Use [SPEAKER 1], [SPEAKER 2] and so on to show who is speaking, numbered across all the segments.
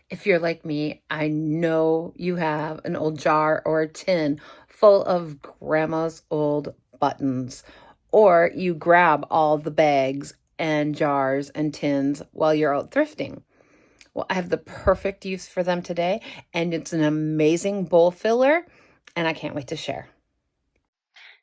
[SPEAKER 1] If you're like me, I know you have an old jar or a tin full of grandma's old buttons, or you grab all the bags and jars and tins while you're out thrifting. Well, I have the perfect use for them today, and it's an amazing bowl filler, and I can't wait to share.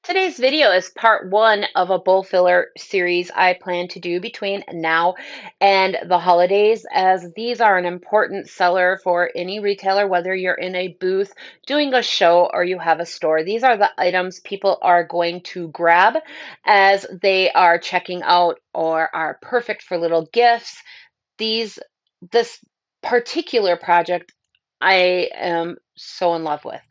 [SPEAKER 2] Today's video is part one of a bowl filler series I plan to do between now and the holidays, as these are an important seller for any retailer, whether you're in a booth, doing a show, or you have a store. These are the items people are going to grab as they are checking out or are perfect for little gifts. These, this particular project I am so in love with.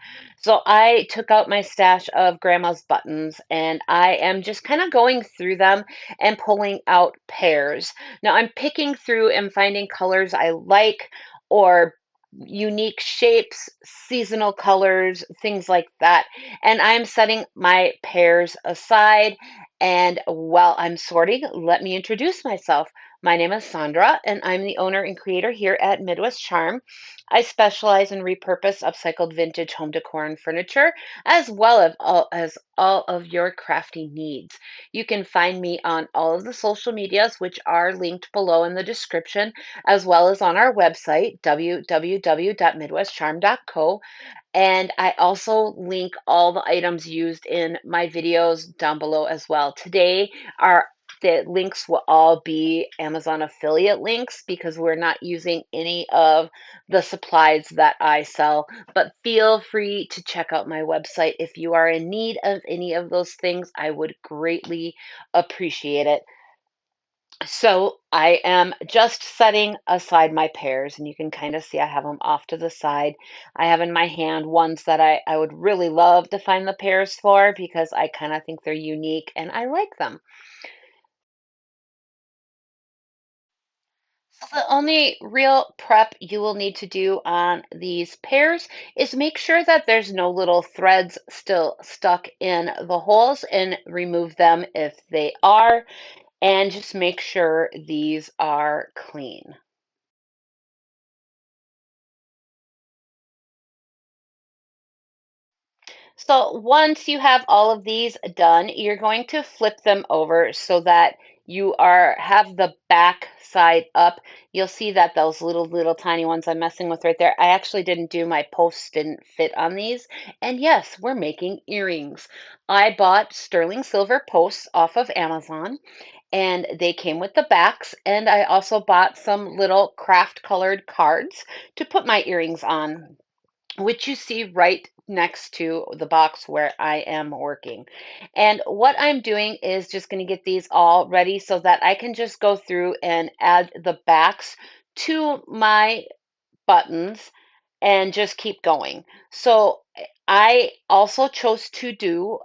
[SPEAKER 2] So I took out my stash of grandma's buttons and I am just kind of going through them and pulling out pairs. Now I'm picking through and finding colors I like or unique shapes, seasonal colors, things like that. And I'm setting my pairs aside. And while I'm sorting, let me introduce myself. My name is Sandra, and I'm the owner and creator here at Midwest Charm. I specialize in repurposed, upcycled vintage home decor and furniture, as well as all of your crafty needs. You can find me on all of the social medias, which are linked below in the description, as well as on our website, www.midwestcharm.co. And I also link all the items used in my videos down below as well. Today, our the links will all be Amazon affiliate links because we're not using any of the supplies that I sell. But feel free to check out my website if you are in need of any of those things. I would greatly appreciate it. So I am just setting aside my pairs, and you can kind of see I have them off to the side. I have in my hand ones that I would really love to find the pairs for because I kind of think they're unique and I like them. So the only real prep you will need to do on these pairs is make sure that there's no little threads still stuck in the holes and remove them if they are, and just make sure these are clean. So once you have all of these done, you're going to flip them over so that you are have the back side up. You'll see that those little tiny ones I'm messing with right there. I actually didn't do my posts didn't fit on these. And yes, we're making earrings. I bought sterling silver posts off of Amazon and they came with the backs, and I also bought some little craft colored cards to put my earrings on, which you see right next to the box where I am working. And what I'm doing is just going to get these all ready so that I can just go through and add the backs to my buttons and just keep going. So I also chose to do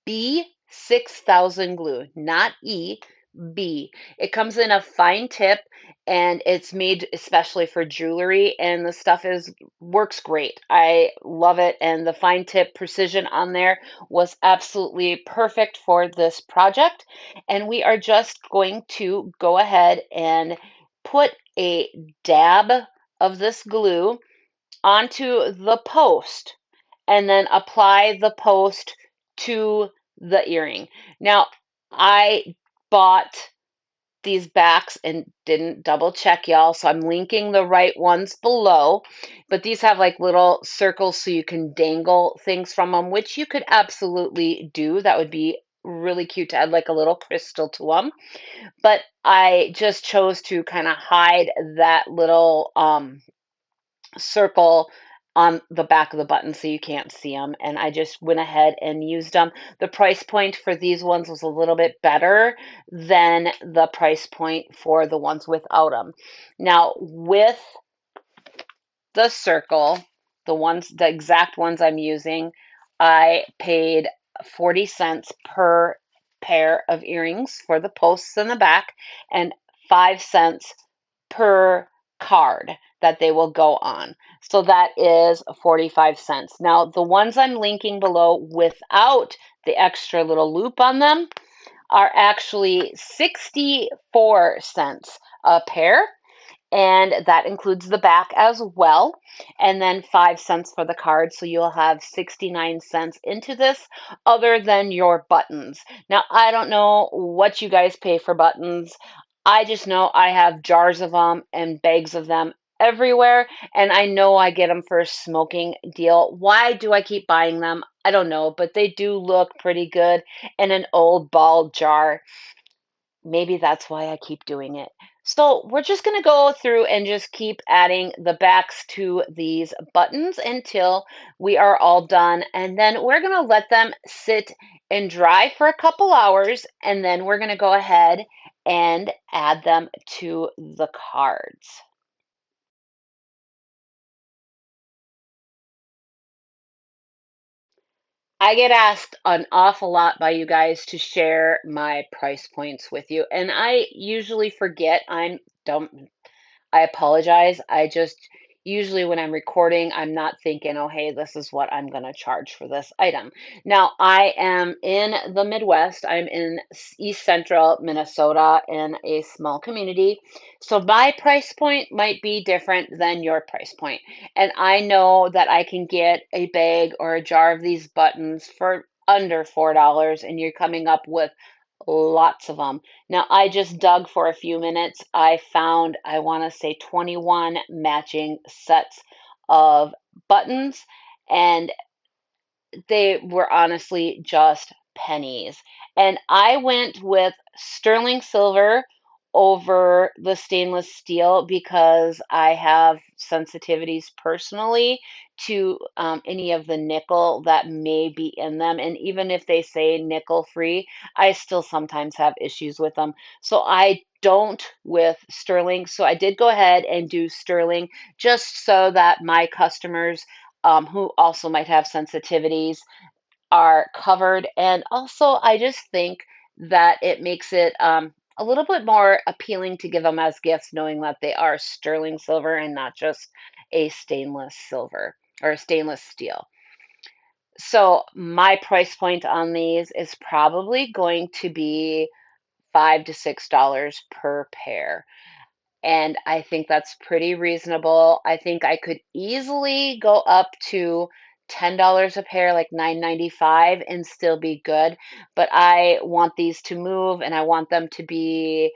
[SPEAKER 2] B6000 glue, not E, B. It comes in a fine tip and it's made especially for jewelry, and the stuff is works great. I love it, and the fine tip precision on there was absolutely perfect for this project. And we are just going to go ahead and put a dab of this glue onto the post and then apply the post to the earring. Now, I bought these backs and didn't double check, y'all, so I'm linking the right ones below. But these have like little circles so you can dangle things from them, which you could absolutely do. That would be really cute to add like a little crystal to them. But I just chose to kind of hide that little circle on the back of the button so you can't see them, and I just went ahead and used them. The price point for these ones was a little bit better than the price point for the ones without them. Now with the circle, the exact ones I'm using, I paid 40 cents per pair of earrings for the posts in the back and 5 cents per card that they will go on. So that is 45 cents. Now, the ones I'm linking below without the extra little loop on them are actually 64 cents a pair. and that includes the back as well, and then 5 cents for the card. So you'll have 69 cents into this, other than your buttons. Now, I don't know what you guys pay for buttons. I just know I have jars of them and bags of them everywhere, and I know I get them for a smoking deal. Why do I keep buying them? I don't know, but they do look pretty good in an old ball jar. Maybe that's why I keep doing it. So we're just going to go through and just keep adding the backs to these buttons until we are all done. And then we're going to let them sit and dry for a couple hours. And then we're going to go ahead and add them to the cards. I get asked an awful lot by you guys to share my price points with you. And I usually forget. I'm don't I apologize. I just usually when I'm recording, I'm not thinking, oh, hey, this is what I'm going to charge for this item. Now, I am in the Midwest. I'm in East Central Minnesota in a small community. So my price point might be different than your price point. And I know that I can get a bag or a jar of these buttons for under $4, and you're coming up with lots of them. Now, I just dug for a few minutes. I found, I want to say, 21 matching sets of buttons, and they were honestly just pennies. And I went with sterling silver over the stainless steel because I have sensitivities personally to any of the nickel that may be in them. And even if they say nickel free, I still sometimes have issues with them. So I don't with sterling. So I did go ahead and do sterling just so that my customers who also might have sensitivities are covered. And also, I just think that it makes it a little bit more appealing to give them as gifts, knowing that they are sterling silver and not just a stainless silver or a stainless steel. So, my price point on these is probably going to be $5 to $6 per pair. And I think that's pretty reasonable. I think I could easily go up to $10 a pair, like 9.95, and still be good. But I want these to move, and I want them to be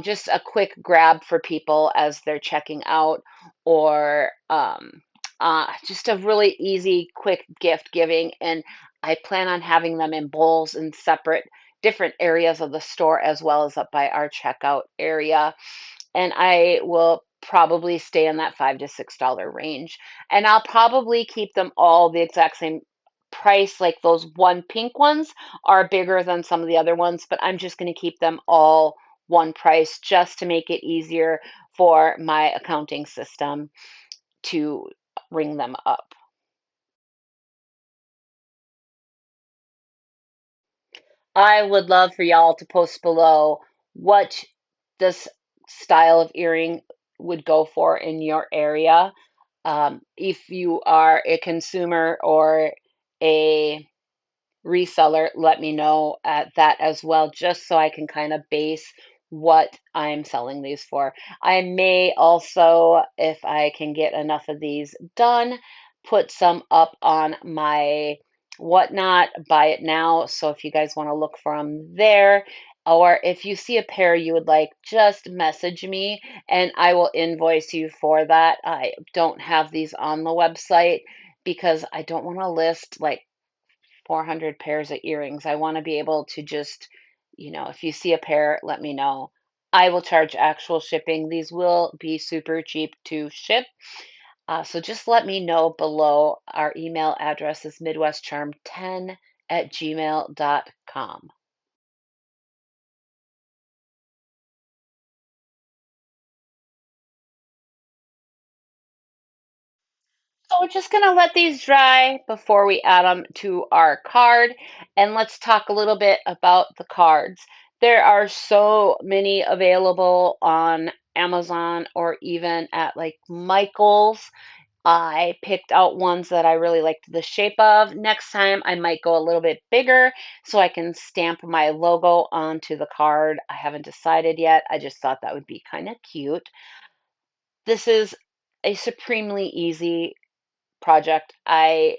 [SPEAKER 2] just a quick grab for people as they're checking out, or just a really easy, quick gift giving. And I plan on having them in bowls in separate, different areas of the store, as well as up by our checkout area, and I will probably stay in that $5 to $6 range. And I'll probably keep them all the exact same price. Like those one pink ones are bigger than some of the other ones, but I'm just going to keep them all one price just to make it easier for my accounting system to ring them up. I would love for y'all to post below what this style of earring would go for in your area. If you are a consumer or a reseller, let me know at that as well, just so I can kind of base what I'm selling these for. I may also, if I can get enough of these done, put some up on my whatnot, buy it now. So if you guys want to look for them there, or if you see a pair you would like, just message me and I will invoice you for that. I don't have these on the website because I don't want to list like 400 pairs of earrings. I want to be able to just, if you see a pair, let me know. I will charge actual shipping. These will be super cheap to ship. So just let me know below. Our email address is midwestcharm10@gmail.com. So we're just going to let these dry before we add them to our card. And let's talk a little bit about the cards. There are so many available on Amazon or even at like Michael's. I picked out ones that I really liked the shape of. Next time I might go a little bit bigger so I can stamp my logo onto the card. I haven't decided yet. I just thought that would be kind of cute. This is a supremely easy project. I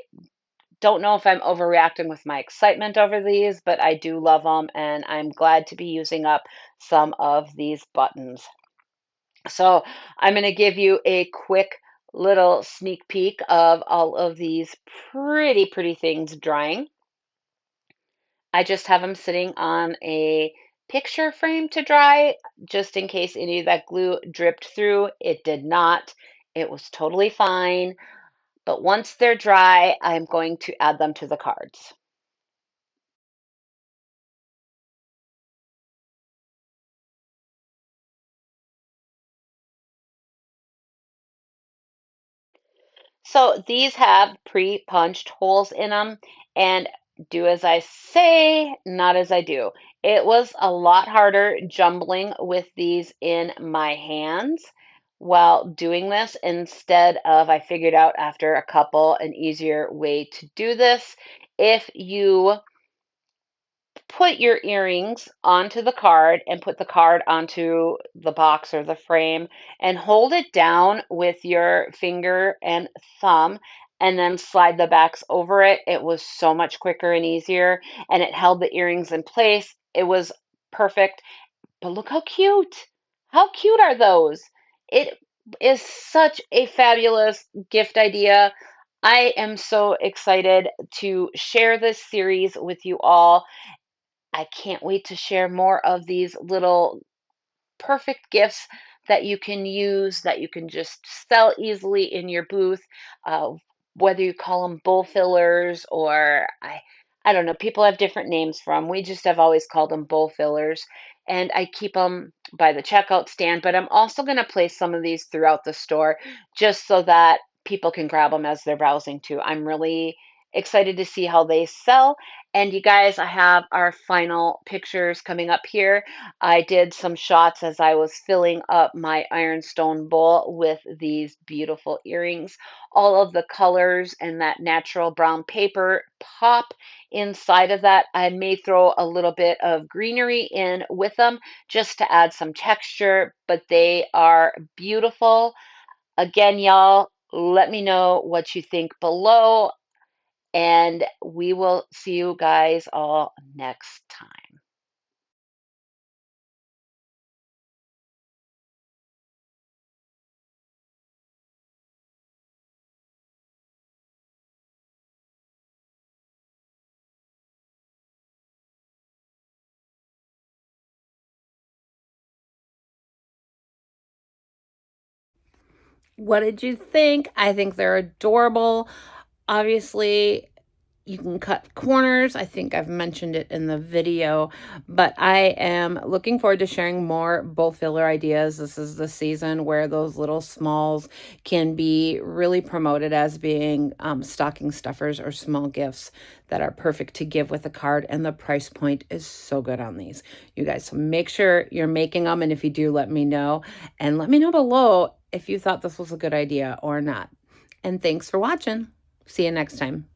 [SPEAKER 2] don't know if I'm overreacting with my excitement over these, but I do love them and I'm glad to be using up some of these buttons. So I'm going to give you a quick little sneak peek of all of these pretty things drying. I just have them sitting on a picture frame to dry, just in case any of that glue dripped through. It did not. It was totally fine. But once they're dry, I'm going to add them to the cards. So these have pre-punched holes in them, and do as I say, not as I do. It was a lot harder jumbling with these in my hands while doing this instead of I figured out after a couple an easier way to do this. If you put your earrings onto the card and put the card onto the box or the frame and hold it down with your finger and thumb and then slide the backs over it. It was so much quicker and easier, and it held the earrings in place. It was perfect. But look how cute. How cute are those? It is such a fabulous gift idea. I am so excited to share this series with you all. I can't wait to share more of these little perfect gifts that you can use, that you can just sell easily in your booth, uh, whether you call them bowl fillers or I don't know, people have different names for them. We just have always called them bowl fillers. And I keep them by the checkout stand, but I'm also going to place some of these throughout the store just so that people can grab them as they're browsing too. I'm really excited to see how they sell. And you guys, I have our final pictures coming up here. I did some shots as I was filling up my ironstone bowl with these beautiful earrings. All of the colors and that natural brown paper pop inside of that. I may throw a little bit of greenery in with them just to add some texture, but they are beautiful. Again, y'all, let me know what you think below, and we will see you guys all next time.
[SPEAKER 1] What did you think? I think they're adorable. Obviously, you can cut corners. I think I've mentioned it in the video, but I am looking forward to sharing more bowl filler ideas. This is the season where those little smalls can be really promoted as being stocking stuffers or small gifts that are perfect to give with a card. And the price point is so good on these, you guys. So make sure you're making them. And if you do, let me know. And let me know below if you thought this was a good idea or not. And thanks for watching. See you next time.